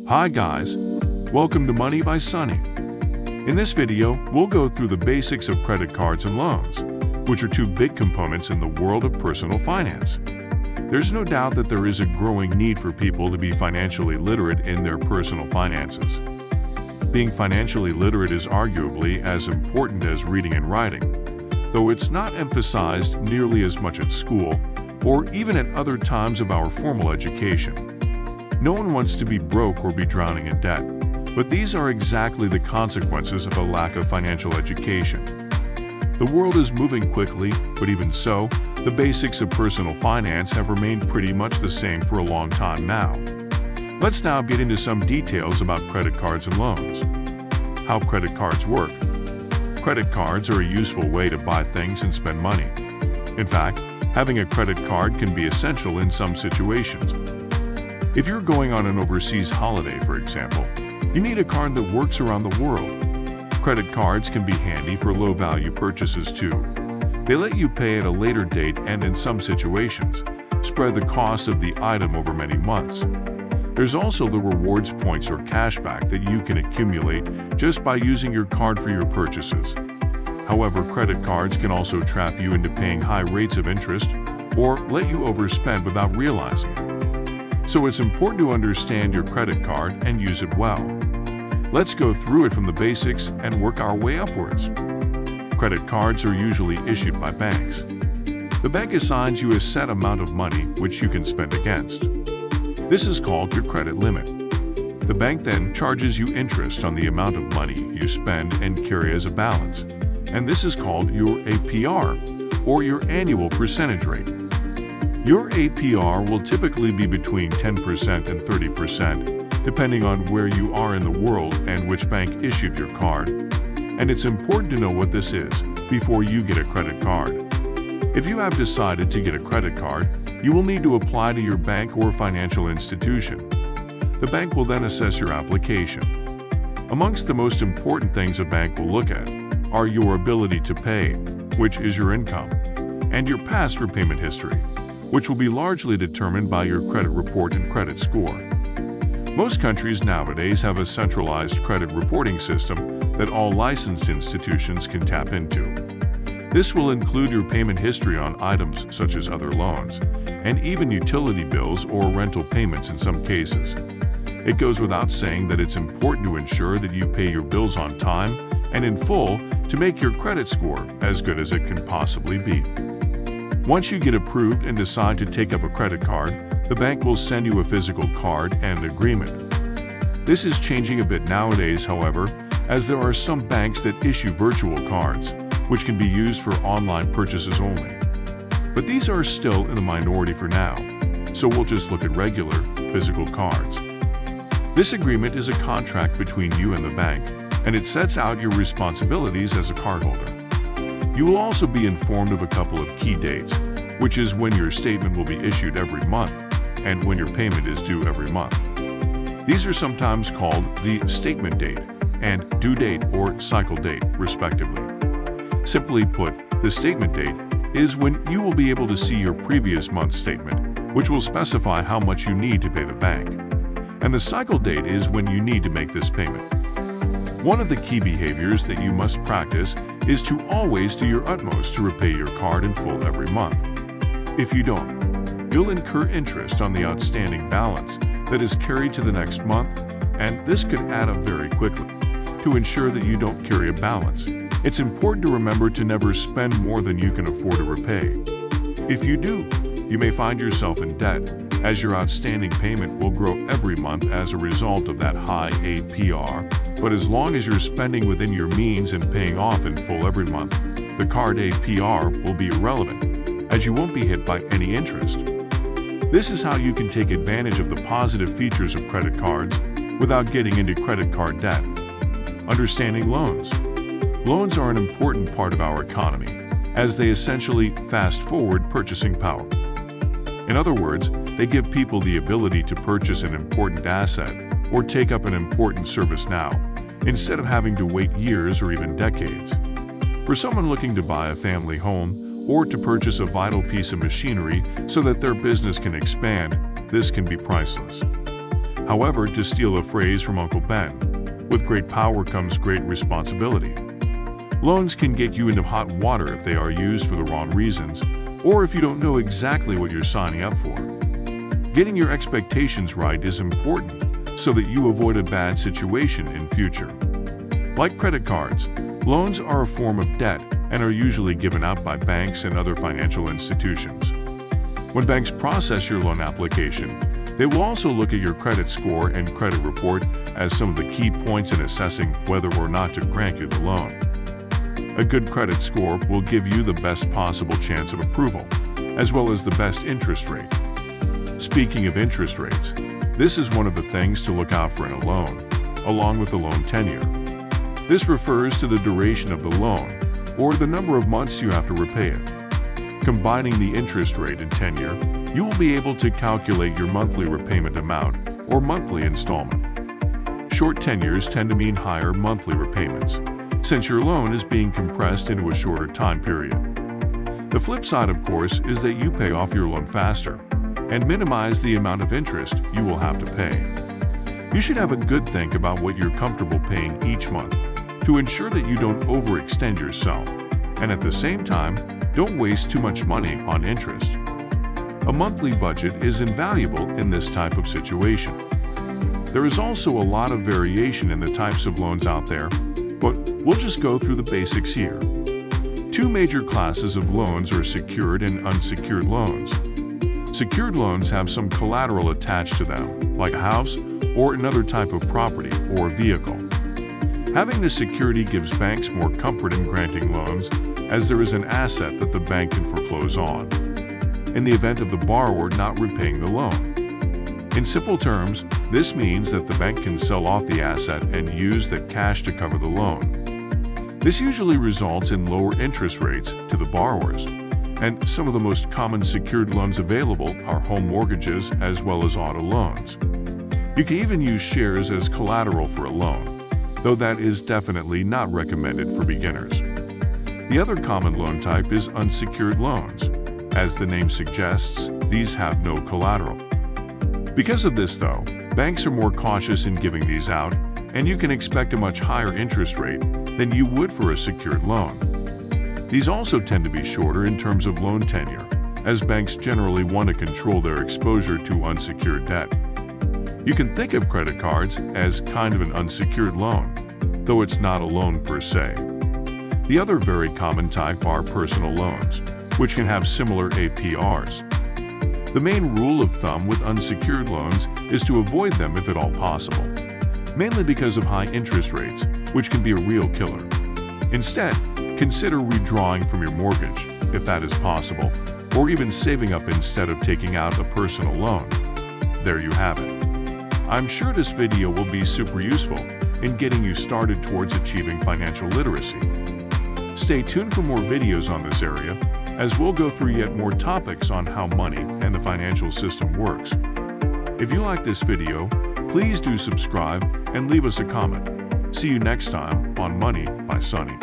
Hi guys, welcome to Money by Sunny. In this video, we'll go through the basics of credit cards and loans, which are two big components in the world of personal finance. There's no doubt that there is a growing need for people to be financially literate in their personal finances. Being financially literate is arguably as important as reading and writing, though it's not emphasized nearly as much at school or even at other times of our formal education. No one wants to be broke or be drowning in debt, but these are exactly the consequences of a lack of financial education. The world is moving quickly, but even so, the basics of personal finance have remained pretty much the same for a long time now. Let's now get into some details about credit cards and loans. How credit cards work. Credit cards are a useful way to buy things and spend money. In fact, having a credit card can be essential in some situations. If you're going on an overseas holiday, for example, you need a card that works around the world. Credit cards can be handy for low-value purchases too. They let you pay at a later date and, in some situations, spread the cost of the item over many months. There's also the rewards points or cashback that you can accumulate just by using your card for your purchases. However, credit cards can also trap you into paying high rates of interest or let you overspend without realizing it. So it's important to understand your credit card and use it well. Let's go through it from the basics and work our way upwards. Credit cards are usually issued by banks. The bank assigns you a set amount of money which you can spend against. This is called your credit limit. The bank then charges you interest on the amount of money you spend and carry as a balance, and this is called your APR, or your annual percentage rate. Your APR will typically be between 10% and 30%, depending on where you are in the world and which bank issued your card. And it's important to know what this is before you get a credit card. If you have decided to get a credit card, you will need to apply to your bank or financial institution. The bank will then assess your application. Amongst the most important things a bank will look at are your ability to pay, which is your income, and your past repayment history, which will be largely determined by your credit report and credit score. Most countries nowadays have a centralized credit reporting system that all licensed institutions can tap into. This will include your payment history on items such as other loans, and even utility bills or rental payments in some cases. It goes without saying that it's important to ensure that you pay your bills on time and in full to make your credit score as good as it can possibly be. Once you get approved and decide to take up a credit card, the bank will send you a physical card and an agreement. This is changing a bit nowadays, however, as there are some banks that issue virtual cards, which can be used for online purchases only. But these are still in the minority for now, so we'll just look at regular, physical cards. This agreement is a contract between you and the bank, and it sets out your responsibilities as a cardholder. You will also be informed of a couple of key dates, which is when your statement will be issued every month and when your payment is due every month. These are sometimes called the statement date and due date or cycle date, respectively. Simply put, the statement date is when you will be able to see your previous month's statement, which will specify how much you need to pay the bank. And the cycle date is when you need to make this payment. One of the key behaviors that you must practice is to always do your utmost to repay your card in full every month. If you don't, you'll incur interest on the outstanding balance that is carried to the next month, and this could add up very quickly. To ensure that you don't carry a balance, it's important to remember to never spend more than you can afford to repay. If you do, you may find yourself in debt, as your outstanding payment will grow every month as a result of that high APR. But as long as you're spending within your means and paying off in full every month, the card APR will be irrelevant, as you won't be hit by any interest. This is how you can take advantage of the positive features of credit cards without getting into credit card debt. Understanding loans. Loans are an important part of our economy, as they essentially fast-forward purchasing power. In other words, they give people the ability to purchase an important asset or take up an important service now, instead of having to wait years or even decades. For someone looking to buy a family home or to purchase a vital piece of machinery so that their business can expand, this can be priceless. However, to steal a phrase from Uncle Ben, with great power comes great responsibility. Loans can get you into hot water if they are used for the wrong reasons, or if you don't know exactly what you're signing up for. Getting your expectations right is important so that you avoid a bad situation in future. Like credit cards, loans are a form of debt and are usually given out by banks and other financial institutions. When banks process your loan application, they will also look at your credit score and credit report as some of the key points in assessing whether or not to grant you the loan. A good credit score will give you the best possible chance of approval, as well as the best interest rate. Speaking of interest rates, this is one of the things to look out for in a loan, along with the loan tenure. This refers to the duration of the loan, or the number of months you have to repay it. Combining the interest rate and tenure, you will be able to calculate your monthly repayment amount or monthly installment. Short tenures tend to mean higher monthly repayments, since your loan is being compressed into a shorter time period. The flip side, of course, is that you pay off your loan faster and minimize the amount of interest you will have to pay. You should have a good think about what you're comfortable paying each month to ensure that you don't overextend yourself, and at the same time, don't waste too much money on interest. A monthly budget is invaluable in this type of situation. There is also a lot of variation in the types of loans out there, but we'll just go through the basics here. Two major classes of loans are secured and unsecured loans. Secured loans have some collateral attached to them, like a house or another type of property or vehicle. Having the security gives banks more comfort in granting loans, as there is an asset that the bank can foreclose on, in the event of the borrower not repaying the loan. In simple terms, this means that the bank can sell off the asset and use that cash to cover the loan. This usually results in lower interest rates to the borrowers, and some of the most common secured loans available are home mortgages as well as auto loans. You can even use shares as collateral for a loan, though that is definitely not recommended for beginners. The other common loan type is unsecured loans. As the name suggests, these have no collateral. Because of this, though, banks are more cautious in giving these out, and you can expect a much higher interest rate than you would for a secured loan. These also tend to be shorter in terms of loan tenure, as banks generally want to control their exposure to unsecured debt. You can think of credit cards as kind of an unsecured loan, though it's not a loan per se. The other very common type are personal loans, which can have similar APRs. The main rule of thumb with unsecured loans is to avoid them if at all possible, mainly because of high interest rates, which can be a real killer. Instead, consider withdrawing from your mortgage, if that is possible, or even saving up instead of taking out a personal loan. There you have it. I'm sure this video will be super useful in getting you started towards achieving financial literacy. Stay tuned for more videos on this area, as we'll go through yet more topics on how money and the financial system works. If you like this video, please do subscribe and leave us a comment. See you next time on Money by Sonny.